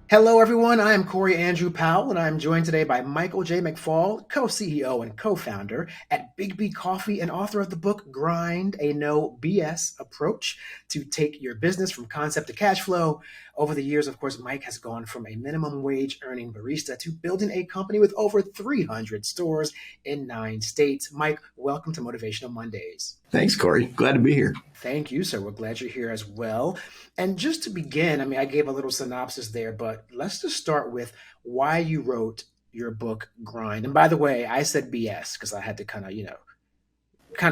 Hello, everyone. I am Corey Andrew Powell, and I'm joined today by Michael J. McFall, co-CEO and co-founder at Biggby Coffee and author of the book Grind, a No BS approach to take your business from concept to cash flow. Over the years, of course, Mike has gone from a minimum wage earning barista to building a company with over 300 stores in 9 states. Mike, welcome to Motivational Mondays. Thanks, Corey. Glad to be here. Thank you, sir. We're glad you're here as well. And just to begin, I mean, I gave a little synopsis there, but let's just start with why you wrote your book, Grind. And by the way, I said BS because I had to kind of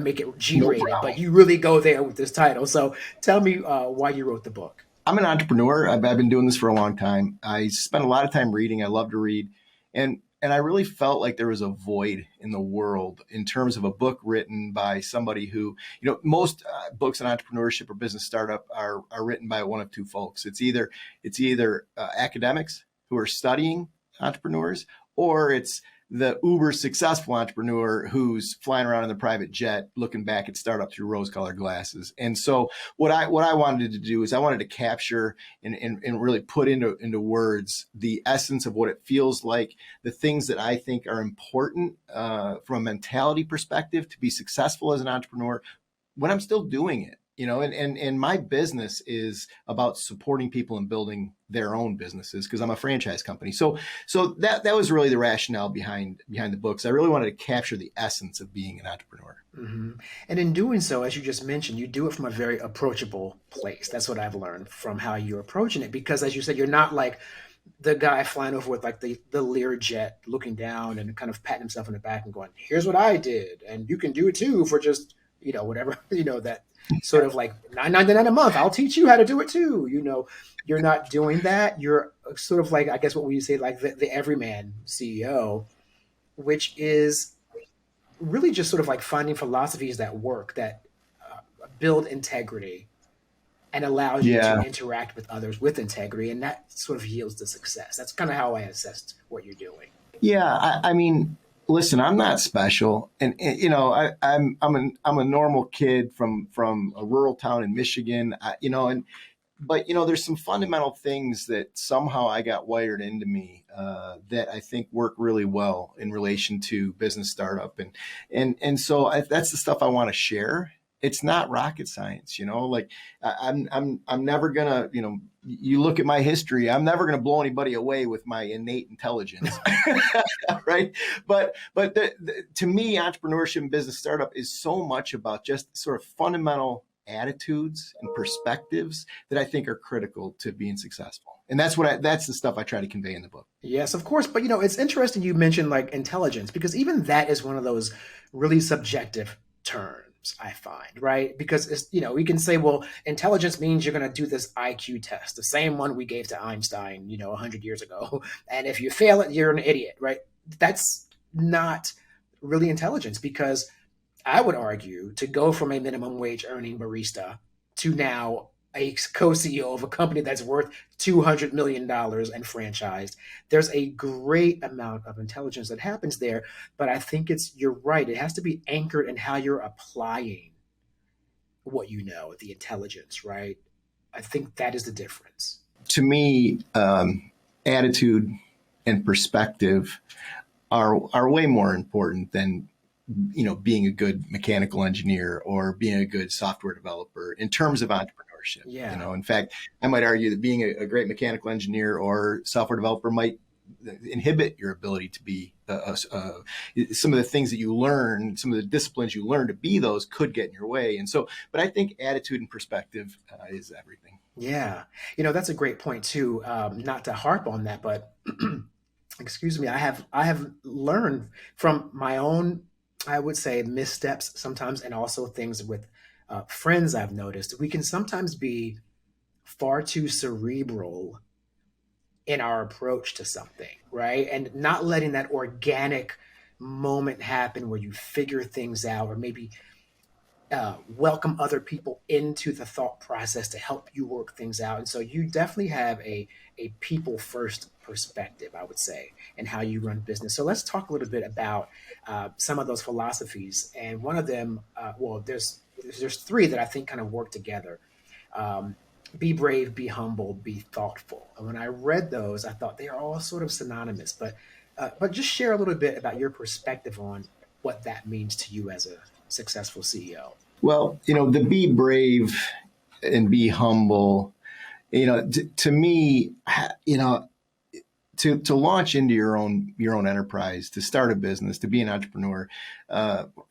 make it No G-rated, but problem. you really go there with this title. So tell me why you wrote the book. I'm an entrepreneur. I've been doing this for a long time. I spend a lot of time reading. I love to read. And I really felt like there was a void in the world in terms of a book written by somebody who, most books on entrepreneurship or business startup are written by one of two folks. It's either academics who are studying entrepreneurs, or it's the uber successful entrepreneur who's flying around in the private jet looking back at startup through rose colored glasses. And so what I wanted to do is I wanted to capture and really put into words the essence of what it feels like, the things that I think are important from a mentality perspective to be successful as an entrepreneur when I'm still doing it. And my business is about supporting people and building their own businesses because I'm a franchise company. So that was really the rationale behind the books. I really wanted to capture the essence of being an entrepreneur. hmm And in doing so, as you just mentioned, you do it from a very approachable place. That's what I've learned from how you're approaching it. Because as you said, you're not like the guy flying over with like the Learjet looking down and kind of patting himself on the back and going, here's what I did. And you can do it too for just, whatever, that sort of like 9.99 a month. I'll teach you how to do it too. You're not doing that. You're sort of like, I guess what we say, like the everyman CEO, which is really just sort of like finding philosophies that work, that build integrity and allows you to Yeah. interact with others with integrity. And that sort of yields the success. That's kind of how I assessed what you're doing. Yeah. I mean, listen, I'm not special. I'm a normal kid from a rural town in Michigan, but there's some fundamental things that somehow I got wired into me that I think work really well in relation to business startup, and so that's the stuff I want to share. It's not rocket science, like I'm never gonna, you look at my history, I'm never gonna blow anybody away with my innate intelligence, right? But to me, entrepreneurship and business startup is so much about just sort of fundamental attitudes and perspectives that I think are critical to being successful. And that's the stuff I try to convey in the book. Yes, of course. But it's interesting you mentioned like intelligence because even that is one of those really subjective terms I find, right? Because we can say, well, intelligence means you're going to do this IQ test, the same one we gave to Einstein, 100 years ago. And if you fail it, you're an idiot, right? That's not really intelligence because I would argue to go from a minimum wage earning barista to now a co-CEO of a company that's worth $200 million and franchised. There's a great amount of intelligence that happens there, but I think you're right. It has to be anchored in how you're applying what you know, the intelligence, right? I think that is the difference. To me, attitude and perspective are way more important than being a good mechanical engineer or being a good software developer in terms of entrepreneurship. Yeah. In fact, I might argue that being a great mechanical engineer or software developer might inhibit your ability to be some of the things that you learn, some of the disciplines you learn to be those could get in your way. And so, but I think attitude and perspective is everything. Yeah. That's a great point too. Not to harp on that, but excuse me, I have learned from my own, I would say, missteps sometimes, and also things with friends. I've noticed we can sometimes be far too cerebral in our approach to something, right? And not letting that organic moment happen where you figure things out, or maybe welcome other people into the thought process to help you work things out. And so you definitely have a people first perspective, I would say, and how you run business. So let's talk a little bit about some of those philosophies. And one of them, well, there's three that I think kind of work together. Um, Be brave, be humble, be thoughtful. And when I read those, I thought they are all sort of synonymous. But just share a little bit about your perspective on what that means to you as a successful CEO. Well, the be brave and be humble, to me, to launch into your own enterprise, to start a business, to be an entrepreneur,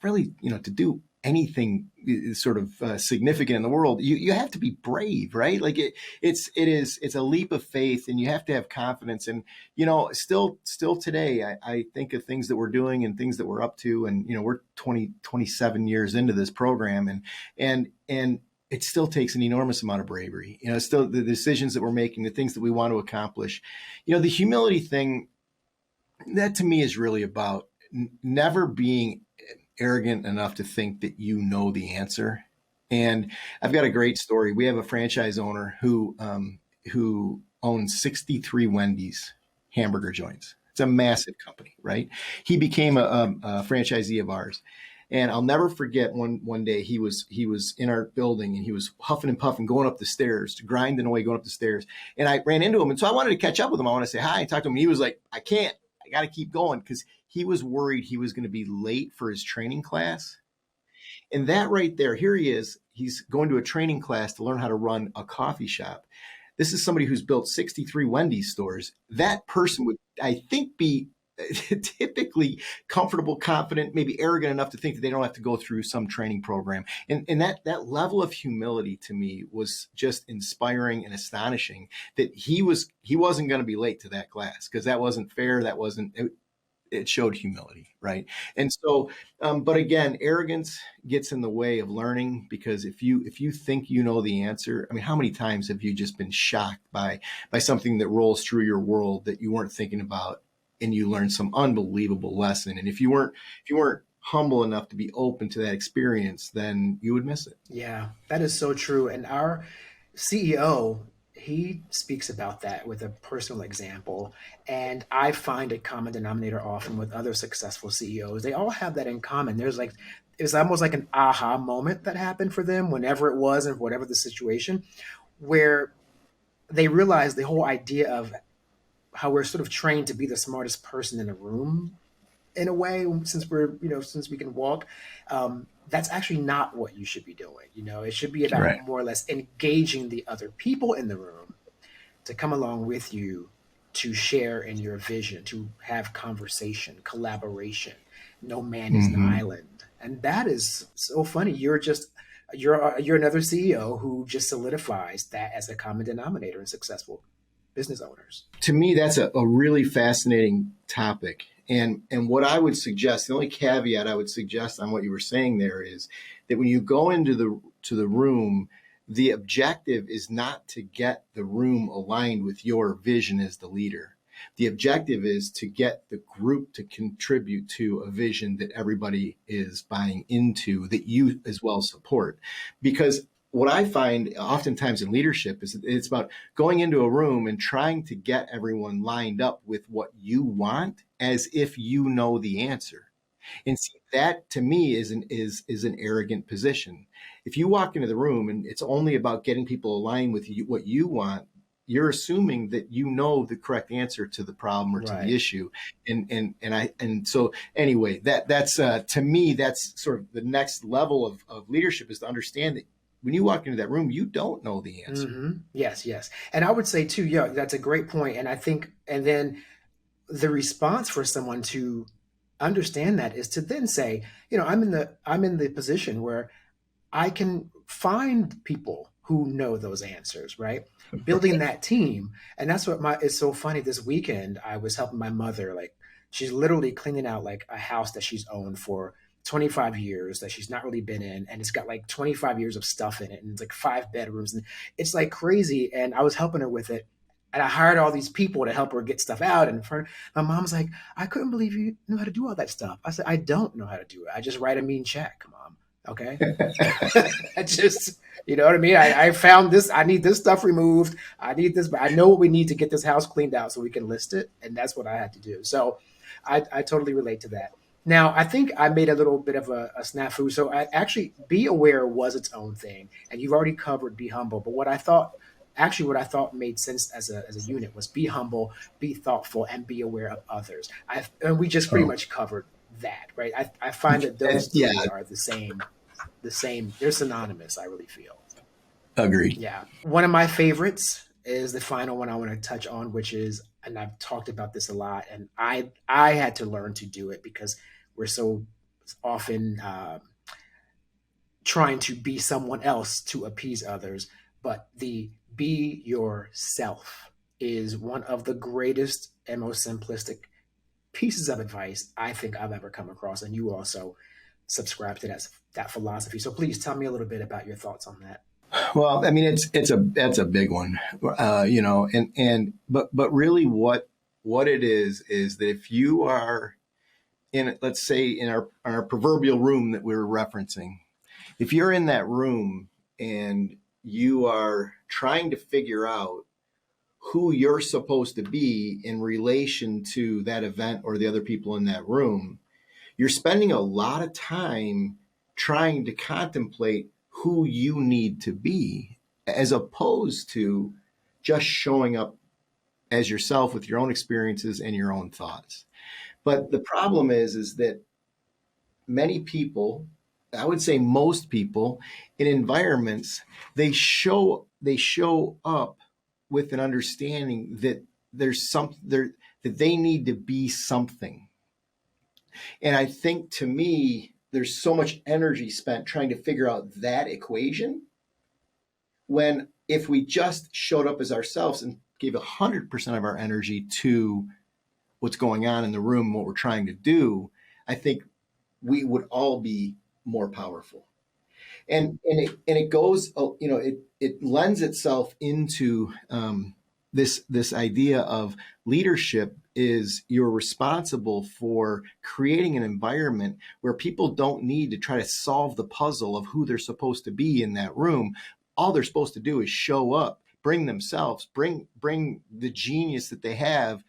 really, to do anything sort of significant in the world, you have to be brave, right? Like it's a leap of faith, and you have to have confidence. And still today, I think of things that we're doing and things that we're up to, and we're 27 years into this program, and it still takes an enormous amount of bravery. Still the decisions that we're making, the things that we want to accomplish. The humility thing, that to me is really about never being arrogant enough to think that you know the answer. And I've got a great story. We have a franchise owner who owns 63 Wendy's hamburger joints. It's a massive company, right? He became a franchisee of ours. And I'll never forget one day he was in our building, and he was huffing and puffing, going up the stairs, grinding away, going up the stairs. And I ran into him. And so I wanted to catch up with him. I want to say hi and talk to him. And he was like, I can't, I got to keep going, because he was worried he was going to be late for his training class. And that right there, here he is. He's going to a training class to learn how to run a coffee shop. This is somebody who's built 63 Wendy's stores. That person would, I think, be typically comfortable, confident, maybe arrogant enough to think that they don't have to go through some training program. And that level of humility to me was just inspiring and astonishing, that he wasn't going to be late to that class, because that wasn't fair. That wasn't, it showed humility, right? And so, but again, arrogance gets in the way of learning, because if you think you know the answer, I mean, how many times have you just been shocked by something that rolls through your world that you weren't thinking about, and you learn some unbelievable lesson? And if you weren't humble enough to be open to that experience, then you would miss it. Yeah, that is so true. And our CEO, he speaks about that with a personal example. And I find a common denominator often with other successful CEOs. They all have that in common. It's almost like an aha moment that happened for them, whenever it was and whatever the situation, where they realized the whole idea of how we're sort of trained to be the smartest person in a room, in a way, since we can walk. That's actually not what you should be doing. It should be about Right. more or less engaging the other people in the room to come along with you, to share in your vision, to have conversation, collaboration. No man is an Mm-hmm. island. And that is so funny. You're another CEO who just solidifies that as a common denominator in successful business owners. To me, that's a really fascinating topic. And what I would suggest, the only caveat I would suggest on what you were saying there, is that when you go into the room, the objective is not to get the room aligned with your vision as the leader. The objective is to get the group to contribute to a vision that everybody is buying into, that you as well support. Because what I find oftentimes in leadership is that it's about going into a room and trying to get everyone lined up with what you want, as if you know the answer. And see, that to me is an arrogant position. If you walk into the room and it's only about getting people aligned with what you want, you're assuming that you know the correct answer to the problem or to the Right. issue. And so anyway, that's to me, that's sort of the next level of leadership, is to understand that when you walk into that room, you don't know the answer. Yes, yes. And I would say too, yeah, that's a great point. And I think, and then the response for someone to understand that is to then say, I'm in the position where I can find people who know those answers, right? Building that team. And that's what it's so funny. This weekend, I was helping my mother, like, she's literally cleaning out like a house that she's owned for 25 years that she's not really been in. And it's got like 25 years of stuff in it. And it's like 5 bedrooms. And it's like crazy. And I was helping her with it. And I hired all these people to help her get stuff out. And my mom's like, I couldn't believe you know how to do all that stuff. I said, I don't know how to do it. I just write a mean check, mom. Okay. I just, you know what I mean? I found this, I need this stuff removed. I need this, but I know what we need to get this house cleaned out so we can list it. And that's what I had to do. So I totally relate to that. Now, I think I made a little bit of a snafu. So I actually, be aware was its own thing, and you've already covered be humble. But what I thought made sense as a unit was be humble, be thoughtful, and be aware of others. And we just pretty Oh, much covered that, right? I find that those yeah, three are the same. They're synonymous. I really feel. agreed. Yeah. One of my favorites is the final one I want to touch on, which is, and I've talked about this a lot, and I had to learn to do it because we're so often trying to be someone else to appease others. But the be yourself is one of the greatest and most simplistic pieces of advice I think I've ever come across. And you also subscribe to that philosophy. So please tell me a little bit about your thoughts on that. Well, I mean, that's a big one, but really, what it is that if you are in, let's say, in our proverbial room that we were referencing, if you're in that room and you are trying to figure out who you're supposed to be in relation to that event or the other people in that room, you're spending a lot of time trying to contemplate who you need to be, as opposed to just showing up as yourself with your own experiences and your own thoughts. But the problem is that many people, I would say most people, in environments, they show up with an understanding that there's some there that they need to be something. And I think, to me, there's so much energy spent trying to figure out that equation, when if we just showed up as ourselves and gave 100% of our energy to what's going on in the room, what we're trying to do, I think we would all be more powerful. And it goes, it lends itself into this idea of leadership is you're responsible for creating an environment where people don't need to try to solve the puzzle of who they're supposed to be in that room. All they're supposed to do is show up, bring themselves, bring the genius that they have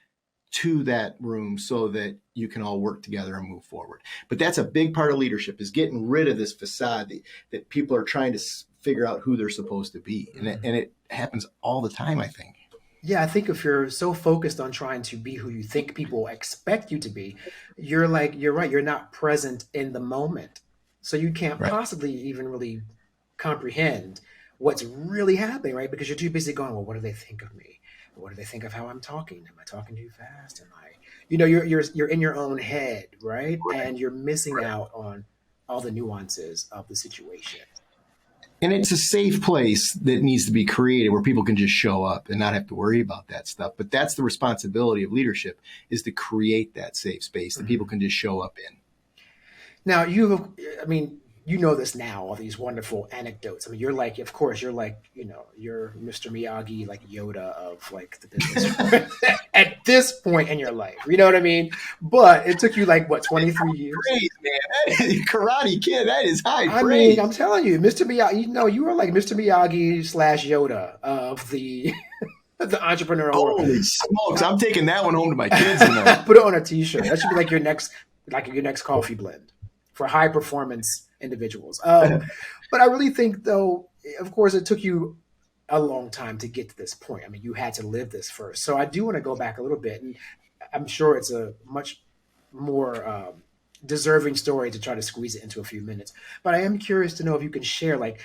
to that room, so that you can all work together and move forward. But that's a big part of leadership, is getting rid of this facade that people are trying to figure out who they're supposed to be. And it happens all the time, I think. Yeah, I think if you're so focused on trying to be who you think people expect you to be, you're right, you're not present in the moment. So you can't Right. possibly even really comprehend what's really happening, right? Because you're too busy going, well, what do they think of me? What do they think of how I'm talking? Am I talking too fast? Am I, you're in your own head, right? And you're missing out on all the nuances of the situation. And it's a safe place that needs to be created where people can just show up and not have to worry about that stuff. But that's the responsibility of leadership, is to create that safe space that people Mhm. can just show up in. Now I mean, you know this now, all these wonderful anecdotes. I mean, you're like, of course, you're like, you're Mr. Miyagi, like Yoda of like the business at this point in your life. You know what I mean? But it took you like what, 23 years? Praise, man. Karate Kid, that is high I mean, praise. I'm telling you, Mr. Miyagi, you were like Mr. Miyagi slash Yoda of the the entrepreneurial world. Holy smokes. I'm taking that one home to my kids tonight. Put it on a t-shirt. That should be like your next coffee blend for high performance individuals. But I really think, though, of course, it took you a long time to get to this point. I mean, you had to live this first. So I do want to go back a little bit, and I'm sure it's a much more deserving story to try to squeeze it into a few minutes. But I am curious to know if you can share like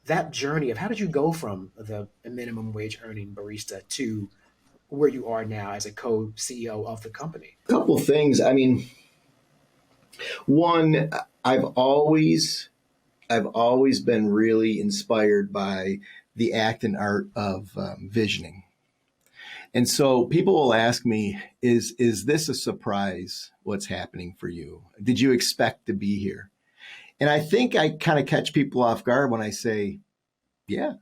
that journey of how did you go from the minimum wage earning barista to where you are now as a co-CEO of the company. A couple things. I mean, one, I've always I've always been really inspired by the act and art of visioning. And so people will ask me, is this a surprise? What's happening for you? Did you expect to be here? And I think I kind of catch people off guard when I say, yeah,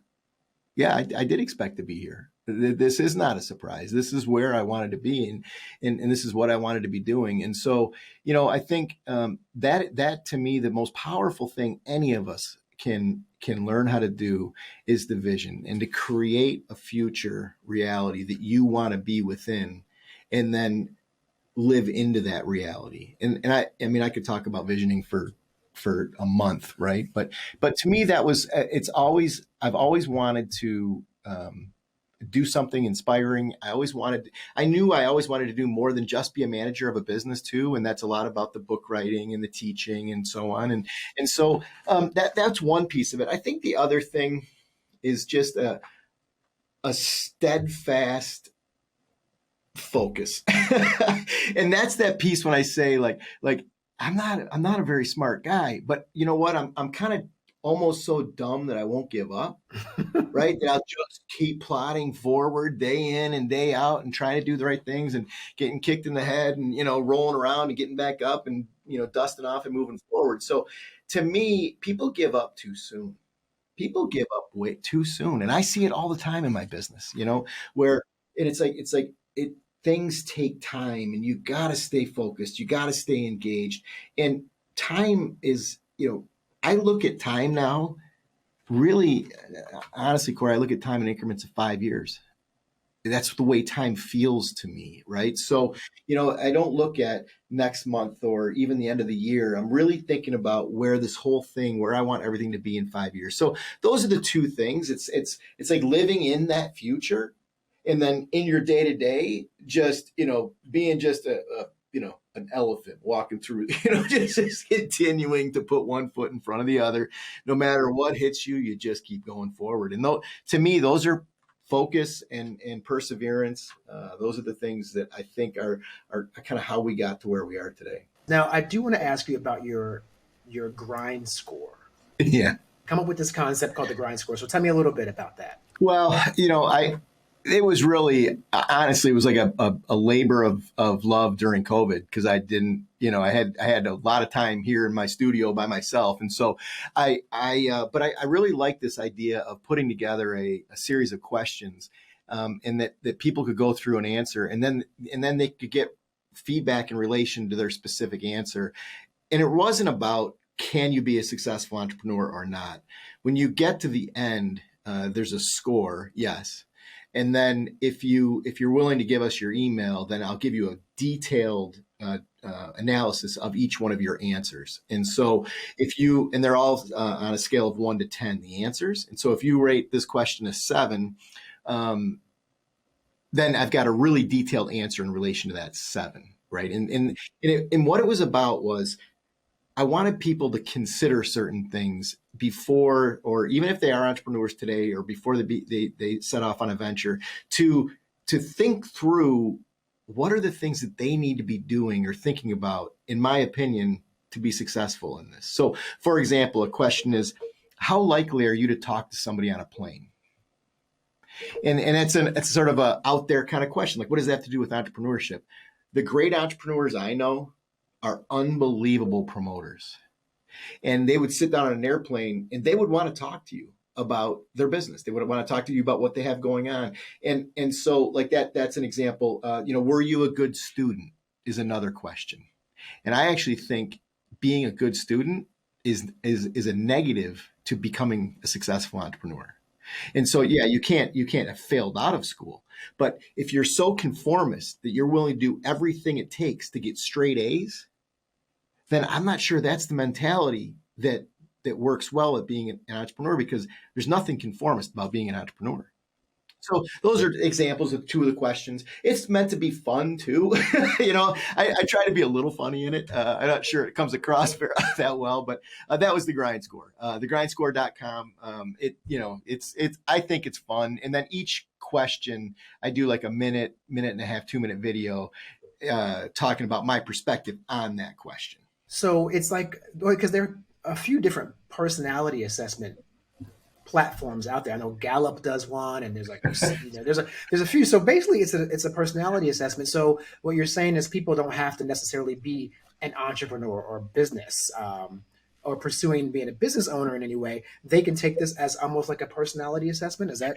I did expect to be here. This is not a surprise. This is where I wanted to be, and this is what I wanted to be doing. And so, I think that to me, the most powerful thing any of us can learn how to do is the vision, and to create a future reality that you want to be within, and then live into that reality. And I mean, I could talk about visioning for a month, right? But to me, that was I've always wanted to do something inspiring. I knew I always wanted to do more than just be a manager of a business too. And that's a lot about the book writing and the teaching and so on. And so that's one piece of it. I think the other thing is just a steadfast focus. And that's that piece when I say like I'm not a very smart guy, but you know what? I'm kind of almost so dumb that I won't give up, right? That I'll just keep plodding forward day in and day out and trying to do the right things and getting kicked in the head and, rolling around and getting back up and, dusting off and moving forward. So to me, people give up too soon. People give up way too soon. And I see it all the time in my business, where and it's like it things take time and you got to stay focused. You got to stay engaged. And time is, I look at time now, really, honestly, Corey, I look at time in increments of 5 years. That's the way time feels to me, right? So, I don't look at next month or even the end of the year. I'm really thinking about where I want everything to be in 5 years. So those are the two things. It's like living in that future, and then in your day to day, just being just an elephant walking through, just continuing to put one foot in front of the other. No matter what hits you, you just keep going forward. And to me, those are focus and perseverance. Those are the things that I think are kind of how we got to where we are today. Now, I do want to ask you about your grind score. Yeah. Come up with this concept called the grind score. So tell me a little bit about that. Well, it was really, honestly, it was like a labor of love during COVID, because I didn't, I had a lot of time here in my studio by myself. And so but I really like this idea of putting together a series of questions, and that people could go through and answer, and then they could get feedback in relation to their specific answer. And it wasn't about, can you be a successful entrepreneur or not? When you get to the end, there's a score. Yes. And then if you're willing to give us your email, then I'll give you a detailed analysis of each one of your answers. And so and they're all on a scale of 1 to 10, the answers. And so if you rate this question a 7, then I've got a really detailed answer in relation to that 7, right? And what it was about was, I wanted people to consider certain things before, or even if they are entrepreneurs today, or before they set off on a venture, to think through what are the things that they need to be doing or thinking about, in my opinion, to be successful in this. So, for example, a question is, how likely are you to talk to somebody on a plane? And it's sort of a out there kind of question. Like, what does that have to do with entrepreneurship? The great entrepreneurs I know are unbelievable promoters. And they would sit down on an airplane and they would want to talk to you about their business. They would want to talk to you about what they have going on. And so like that's an example. Were you a good student is another question. And I actually think being a good student is a negative to becoming a successful entrepreneur. And so, yeah, you can't have failed out of school. But if you're so conformist that you're willing to do everything it takes to get straight A's, then I'm not sure that's the mentality that works well at being an entrepreneur, because there's nothing conformist about being an entrepreneur. So those are examples of two of the questions. It's meant to be fun too. I try to be a little funny in it. I'm not sure it comes across that well, but that was the grind score, thegrindscore.com. I think it's fun. And then each question, I do like a minute and a half, 2-minute video talking about my perspective on that question. So it's like, because there are a few different personality assessment platforms out there. I know Gallup does one, and there's like there's a few. So basically, it's a personality assessment. So what you're saying is people don't have to necessarily be an entrepreneur or business or pursuing being a business owner in any way. They can take this as almost like a personality assessment. Is that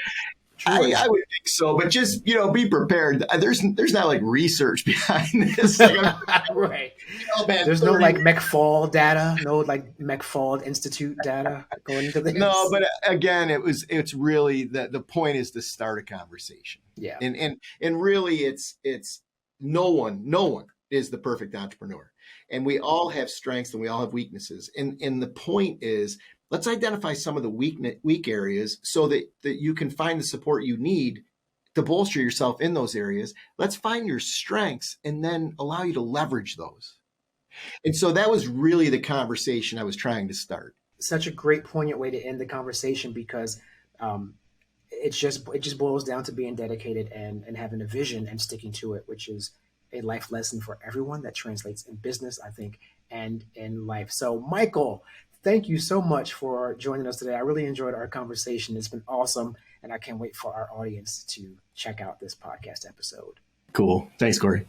true? I would think so, but just be prepared. There's not like research behind this. Right. There's no like McFall data, no like McFall Institute data going into this. No, but again, it's really the point is to start a conversation. Yeah. And really it's no one is the perfect entrepreneur. And we all have strengths and we all have weaknesses. And the point is, let's identify some of the weak areas so that you can find the support you need to bolster yourself in those areas. Let's find your strengths and then allow you to leverage those. And so that was really the conversation I was trying to start. Such a great, poignant way to end the conversation, because um, it just boils down to being dedicated and having a vision and sticking to it, which is a life lesson for everyone that translates in business, I think, and in life. So, Michael, thank you so much for joining us today. I really enjoyed our conversation. It's been awesome, and I can't wait for our audience to check out this podcast episode. Cool. Thanks, Corey.